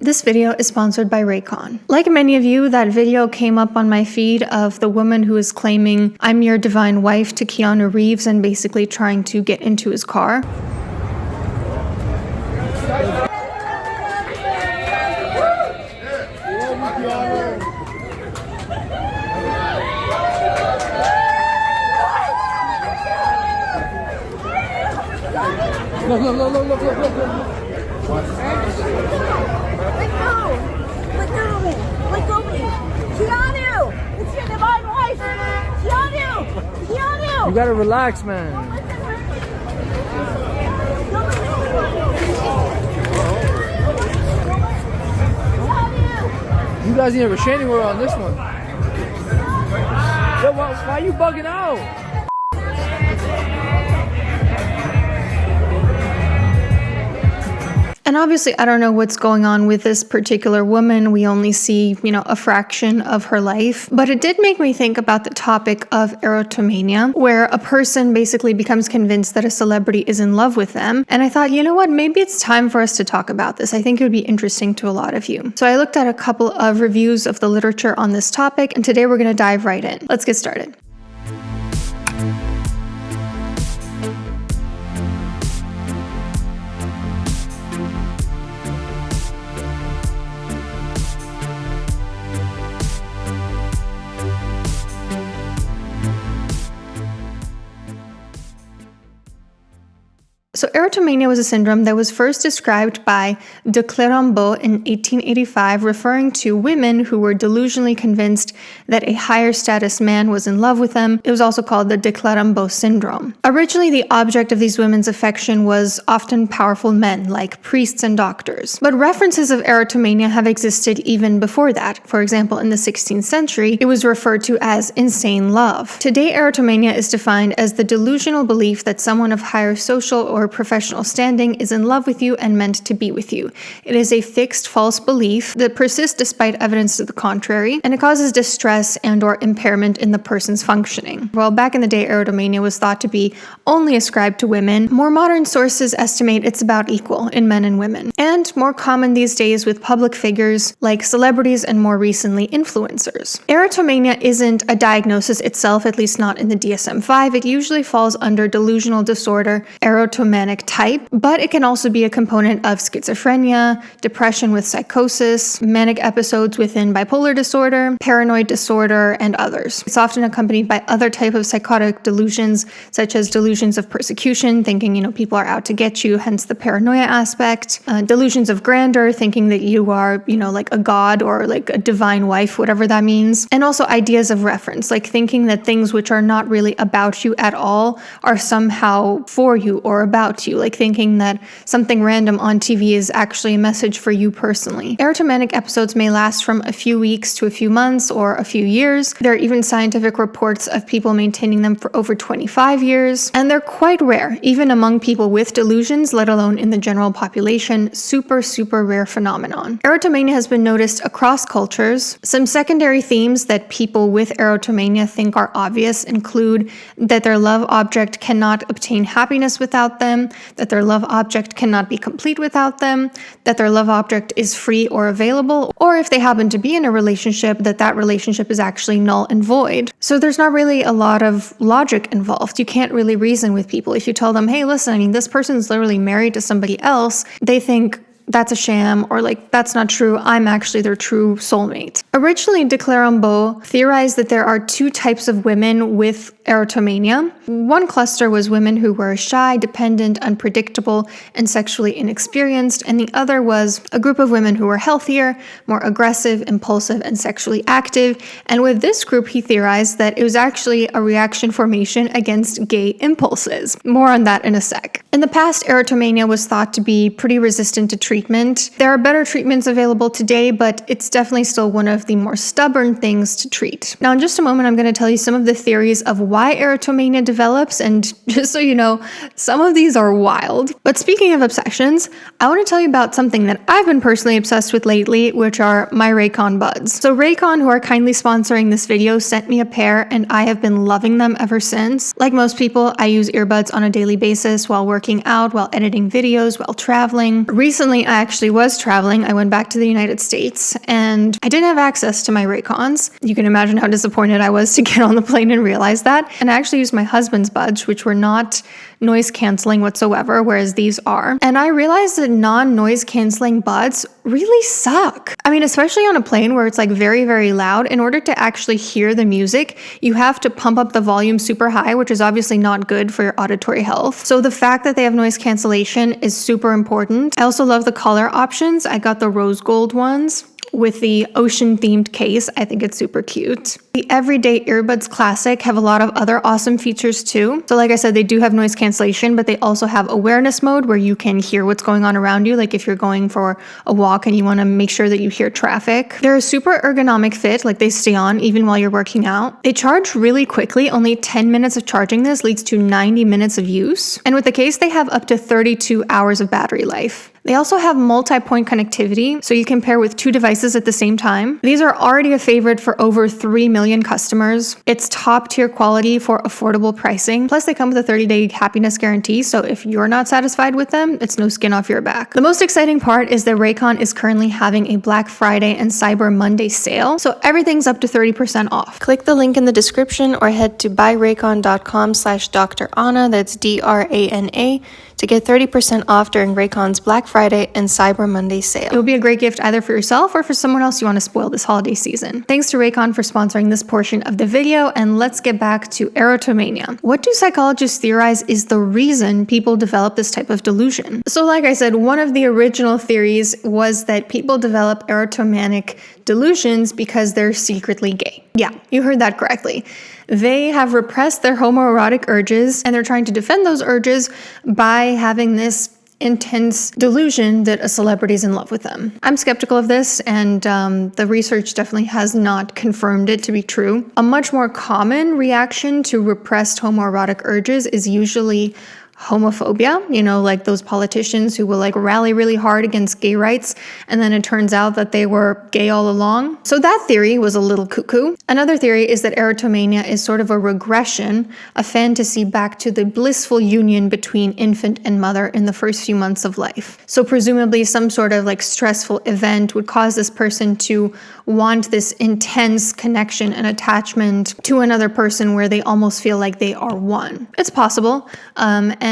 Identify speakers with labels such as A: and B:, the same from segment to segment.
A: This video is sponsored by Raycon. Like many of you, that video came up on my feed of the woman who is claiming, "I'm your divine wife" to Keanu Reeves and basically trying to get into his car.
B: Look. Let go of me. Keanu! It's your divine wife! Keanu!
C: You gotta relax, man. You guys need a restraining order on this one. Yo, why are you bugging out?
A: And obviously, I don't know what's going on with this particular woman. We only see, a fraction of her life. But it did make me think about the topic of erotomania, where a person basically becomes convinced that a celebrity is in love with them. And I thought, you know what, maybe it's time for us to talk about this. I think it would be interesting to a lot of you. So I looked at a couple of reviews of the literature on this topic, and today we're going to dive right in. Let's get started. So erotomania was a syndrome that was first described by de Clerambault in 1885, referring to women who were delusionally convinced that a higher status man was in love with them. It was also called the de Clerambault syndrome. Originally, the object of these women's affection was often powerful men, like priests and doctors. But references of erotomania have existed even before that. For example, in the 16th century, it was referred to as insane love. Today, erotomania is defined as the delusional belief that someone of higher social or professional standing is in love with you and meant to be with you. It is a fixed false belief that persists despite evidence to the contrary, and it causes distress and or impairment in the person's functioning. While back in the day erotomania was thought to be only ascribed to women, more modern sources estimate it's about equal in men and women, and more common these days with public figures like celebrities and more recently influencers. Erotomania isn't a diagnosis itself, at least not in the DSM-5. It usually falls under delusional disorder, erotomanic type, but it can also be a component of schizophrenia, depression with psychosis, manic episodes within bipolar disorder, paranoid disorder, and others. It's often accompanied by other types of psychotic delusions, such as delusions of persecution, thinking, people are out to get you, hence the paranoia aspect, delusions of grandeur, thinking that you are, like a god or like a divine wife, whatever that means, and also ideas of reference, like thinking that things which are not really about you at all are somehow for you or about you, like thinking that something random on TV is actually a message for you personally. Erotomanic episodes may last from a few weeks to a few months or a few years. There are even scientific reports of people maintaining them for over 25 years, and they're quite rare, even among people with delusions, let alone in the general population. Super rare phenomenon. Erotomania has been noticed across cultures. Some secondary themes that people with erotomania think are obvious include that their love object cannot obtain happiness without them, that their love object cannot be complete without them, that their love object is free or available, or if they happen to be in a relationship, that relationship is actually null and void. So there's not really a lot of logic involved. You can't really reason with people. If you tell them, hey, listen, this person's literally married to somebody else, they think, that's a sham, or that's not true, I'm actually their true soulmate. Originally, de Clerambault theorized that there are two types of women with erotomania. One cluster was women who were shy, dependent, unpredictable, and sexually inexperienced, and the other was a group of women who were healthier, more aggressive, impulsive, and sexually active. And with this group, he theorized that it was actually a reaction formation against gay impulses. More on that in a sec. In the past, erotomania was thought to be pretty resistant to treatment. There are better treatments available today, but it's definitely still one of the more stubborn things to treat. Now, in just a moment, I'm going to tell you some of the theories of why erotomania develops, and just so you know, some of these are wild. But speaking of obsessions, I want to tell you about something that I've been personally obsessed with lately, which are my Raycon buds. So Raycon, who are kindly sponsoring this video, sent me a pair, and I have been loving them ever since. Like most people, I use earbuds on a daily basis while working out, while editing videos, while traveling. Recently, recently I actually was traveling. I went back to the United States and I didn't have access to my Raycons. You can imagine how disappointed I was to get on the plane and realize that. And I actually used my husband's buds, which were not noise canceling whatsoever, whereas these are. And I realized that non-noise canceling buds really suck. I mean, especially on a plane where it's like very, very loud. In order to actually hear the music, you have to pump up the volume super high, which is obviously not good for your auditory health. So the fact that they have noise cancellation is super important. I also love the color options. I got the rose gold ones with the ocean themed case. I think it's super cute. The Everyday Earbuds Classic have a lot of other awesome features too. So like I said, they do have noise cancellation, but they also have awareness mode where you can hear what's going on around you. Like if you're going for a walk and you want to make sure that you hear traffic. They're a super ergonomic fit, like they stay on even while you're working out. They charge really quickly. Only 10 minutes of charging this leads to 90 minutes of use. And with the case, they have up to 32 hours of battery life. They also have multi-point connectivity, so you can pair with 2 devices at the same time. These are already a favorite for over 3 million customers. It's top tier quality for affordable pricing. Plus they come with a 30-day happiness guarantee, so if you're not satisfied with them, it's no skin off your back. The most exciting part is that Raycon is currently having a Black Friday and Cyber Monday sale, so everything's up to 30% off. Click the link in the description or head to buyraycon.com/Dr. Anna, that's DRANA, to get 30% off during Raycon's Black Friday and Cyber Monday sale. It will be a great gift either for yourself or for someone else you want to spoil this holiday season. Thanks to Raycon for sponsoring this portion of the video, and let's get back to erotomania. What do psychologists theorize is the reason people develop this type of delusion? So like I said, one of the original theories was that people develop erotomanic delusions because they're secretly gay. Yeah, you heard that correctly. They have repressed their homoerotic urges and they're trying to defend those urges by having this intense delusion that a celebrity is in love with them. I'm skeptical of this, and the research definitely has not confirmed it to be true. A much more common reaction to repressed homoerotic urges is usually homophobia, like those politicians who will like rally really hard against gay rights, and then it turns out that they were gay all along. So that theory was a little cuckoo. Another theory is that erotomania is sort of a regression, a fantasy back to the blissful union between infant and mother in the first few months of life. So presumably some sort of like stressful event would cause this person to want this intense connection and attachment to another person where they almost feel like they are one. It's possible.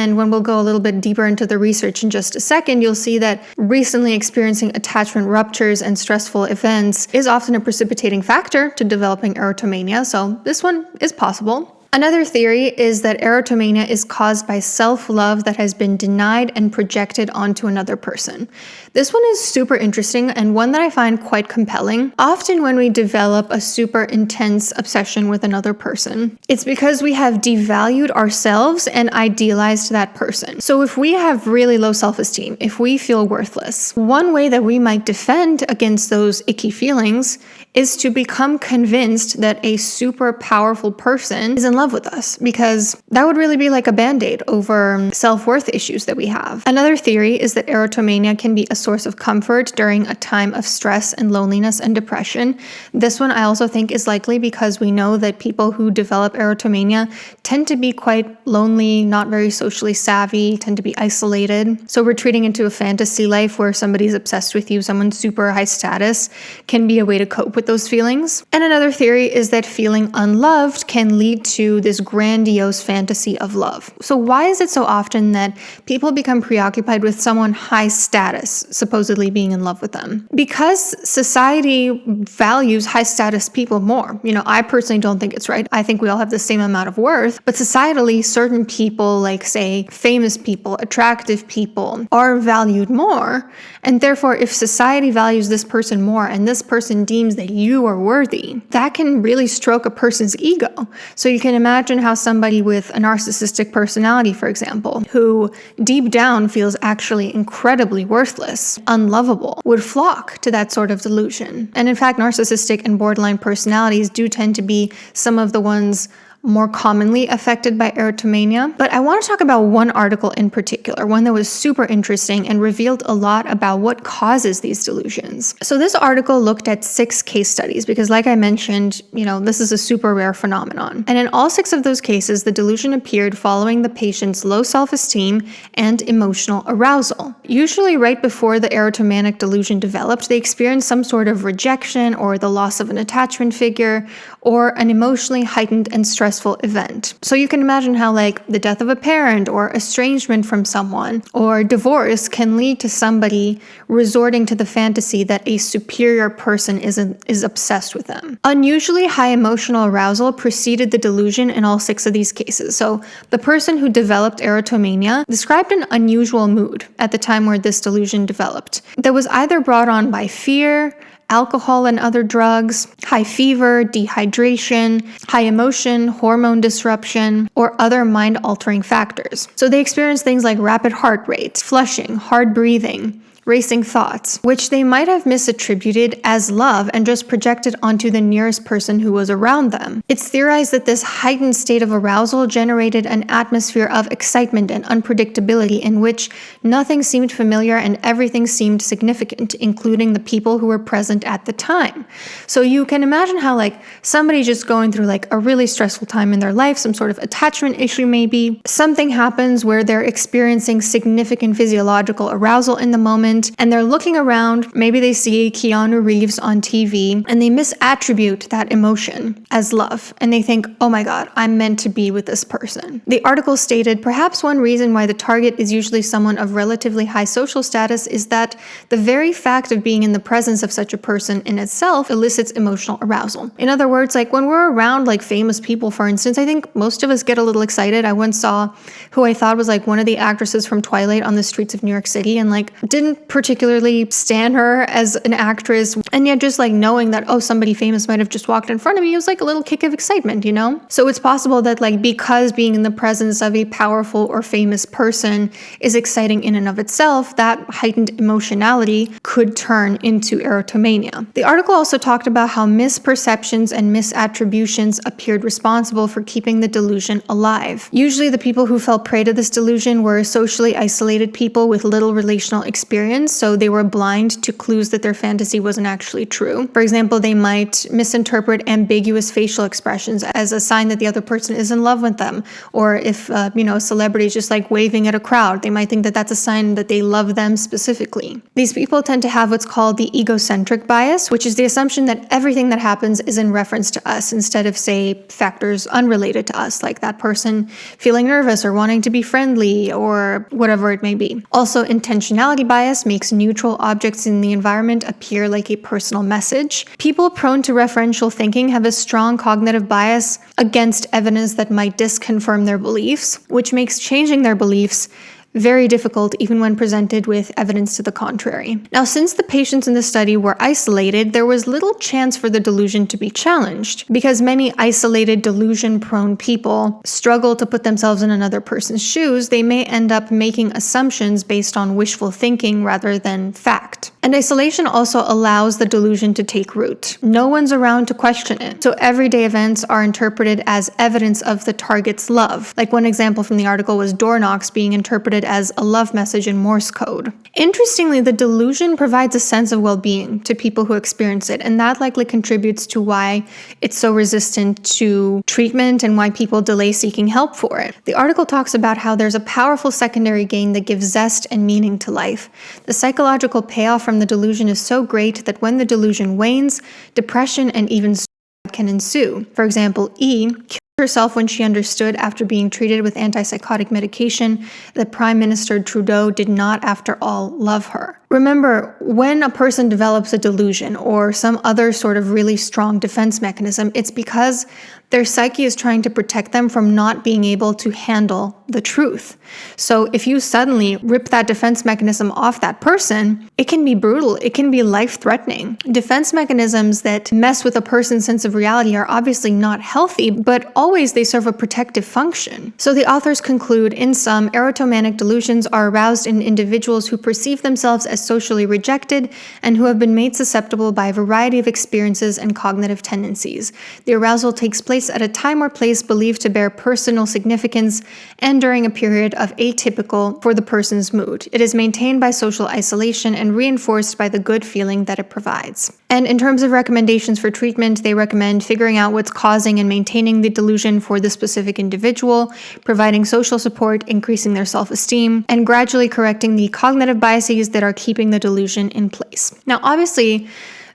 A: And when we'll go a little bit deeper into the research in just a second, you'll see that recently experiencing attachment ruptures and stressful events is often a precipitating factor to developing erotomania. So this one is possible. Another theory is that erotomania is caused by self-love that has been denied and projected onto another person. This one is super interesting and one that I find quite compelling. Often when we develop a super intense obsession with another person, it's because we have devalued ourselves and idealized that person. So if we have really low self-esteem, if we feel worthless, one way that we might defend against those icky feelings is to become convinced that a super powerful person is in love with us, because that would really be like a band-aid over self-worth issues that we have. Another theory is that erotomania can be a source of comfort during a time of stress and loneliness and depression. This one I also think is likely because we know that people who develop erotomania tend to be quite lonely, not very socially savvy, tend to be isolated. So retreating into a fantasy life where somebody's obsessed with you, someone super high status, can be a way to cope with those feelings. And another theory is that feeling unloved can lead to this grandiose fantasy of love. So why is it so often that people become preoccupied with someone high status, supposedly being in love with them? Because society values high status people more. I personally don't think it's right. I think we all have the same amount of worth, but societally, certain people, like say famous people, attractive people, are valued more. And therefore, if society values this person more and this person deems that you are worthy, that can really stroke a person's ego. So you can imagine how somebody with a narcissistic personality, for example, who deep down feels actually incredibly worthless, unlovable, would flock to that sort of delusion. And in fact, narcissistic and borderline personalities do tend to be some of the ones more commonly affected by erotomania. But I want to talk about one article in particular, one that was super interesting and revealed a lot about what causes these delusions. So this article looked at 6 case studies because, like I mentioned, this is a super rare phenomenon. And in all 6 of those cases, the delusion appeared following the patient's low self-esteem and emotional arousal. Usually right before the erotomanic delusion developed, they experienced some sort of rejection or the loss of an attachment figure or an emotionally heightened and stressful event. So you can imagine how the death of a parent or estrangement from someone or divorce can lead to somebody resorting to the fantasy that a superior person is obsessed with them. Unusually high emotional arousal preceded the delusion in all 6 of these cases. So the person who developed erotomania described an unusual mood at the time where this delusion developed that was either brought on by fear, alcohol and other drugs, high fever, dehydration, high emotion, hormone disruption, or other mind-altering factors. So they experienced things like rapid heart rate, flushing, hard breathing, racing thoughts, which they might have misattributed as love and just projected onto the nearest person who was around them. It's theorized that this heightened state of arousal generated an atmosphere of excitement and unpredictability in which nothing seemed familiar and everything seemed significant, including the people who were present at the time. So you can imagine how somebody just going through a really stressful time in their life, some sort of attachment issue maybe, something happens where they're experiencing significant physiological arousal in the moment, and they're looking around, maybe they see Keanu Reeves on TV, and they misattribute that emotion as love, and they think, oh my god, I'm meant to be with this person. The article stated, perhaps one reason why the target is usually someone of relatively high social status is that the very fact of being in the presence of such a person in itself elicits emotional arousal. In other words, when we're around famous people, for instance, I think most of us get a little excited. I once saw who I thought was one of the actresses from Twilight on the streets of New York City, and didn't particularly stan her as an actress, and yet just knowing that somebody famous might have just walked in front of me, it was a little kick of excitement, So it's possible that because being in the presence of a powerful or famous person is exciting in and of itself, that heightened emotionality could turn into erotomania. The article also talked about how misperceptions and misattributions appeared responsible for keeping the delusion alive. Usually the people who fell prey to this delusion were socially isolated people with little relational experience, so they were blind to clues that their fantasy wasn't actually true. For example, they might misinterpret ambiguous facial expressions as a sign that the other person is in love with them, or if a celebrity is just waving at a crowd, they might think that that's a sign that they love them specifically. These people tend to have what's called the egocentric bias, which is the assumption that everything that happens is in reference to us instead of, say, factors unrelated to us, like that person feeling nervous or wanting to be friendly or whatever it may be. Also, intentionality bias makes neutral objects in the environment appear like a personal message. People prone to referential thinking have a strong cognitive bias against evidence that might disconfirm their beliefs, which makes changing their beliefs very difficult even when presented with evidence to the contrary. Now, since the patients in the study were isolated, there was little chance for the delusion to be challenged, because many isolated delusion-prone people struggle to put themselves in another person's shoes. They may end up making assumptions based on wishful thinking rather than fact. And isolation also allows the delusion to take root. No one's around to question it, so everyday events are interpreted as evidence of the target's love. One example from the article was door knocks being interpreted as a love message in Morse code. Interestingly, the delusion provides a sense of well-being to people who experience it, and that likely contributes to why it's so resistant to treatment and why people delay seeking help for it. The article talks about how there's a powerful secondary gain that gives zest and meaning to life. The psychological payoff from the delusion is so great that when the delusion wanes, depression and even suicide can ensue. For example, E herself when she understood, after being treated with antipsychotic medication, that Prime Minister Trudeau did not, after all, love her. Remember, when a person develops a delusion or some other sort of really strong defense mechanism, it's because their psyche is trying to protect them from not being able to handle the truth. So if you suddenly rip that defense mechanism off that person, it can be brutal. It can be life-threatening. Defense mechanisms that mess with a person's sense of reality are obviously not healthy, but always they serve a protective function. So the authors conclude, in sum, erotomanic delusions are aroused in individuals who perceive themselves as as socially rejected and who have been made susceptible by a variety of experiences and cognitive tendencies. The arousal takes place at a time or place believed to bear personal significance and during a period of atypical for the person's mood. It is maintained by social isolation and reinforced by the good feeling that it provides. And in terms of recommendations for treatment, they recommend figuring out what's causing and maintaining the delusion for the specific individual, providing social support, increasing their self-esteem, and gradually correcting the cognitive biases that are keeping the delusion in place. Now, obviously,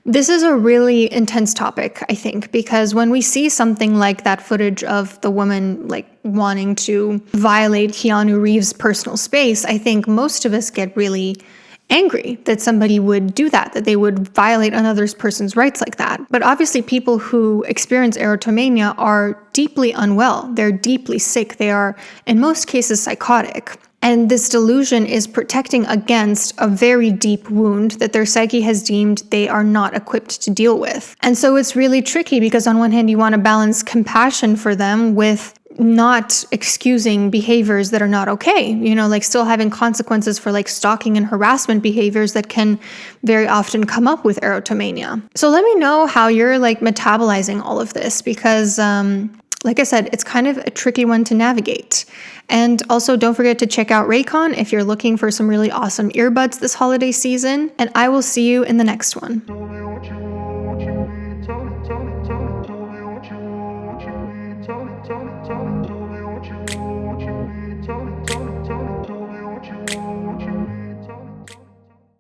A: this is a really intense topic, I think, because when we see something like that footage of the woman wanting to violate Keanu Reeves' personal space, I think most of us get really angry that somebody would do that they would violate another person's rights like that. But obviously people who experience erotomania are deeply unwell. They're deeply sick. They are, in most cases, psychotic. And this delusion is protecting against a very deep wound that their psyche has deemed they are not equipped to deal with. And so it's really tricky because on one hand, you want to balance compassion for them with not excusing behaviors that are not okay, still having consequences for stalking and harassment behaviors that can very often come up with erotomania. So let me know how you're metabolizing all of this because, like I said, it's kind of a tricky one to navigate. And also don't forget to check out Raycon if you're looking for some really awesome earbuds this holiday season. And I will see you in the next one.
D: Tell me what you need, tell me what you need, tell me what you need, tell me.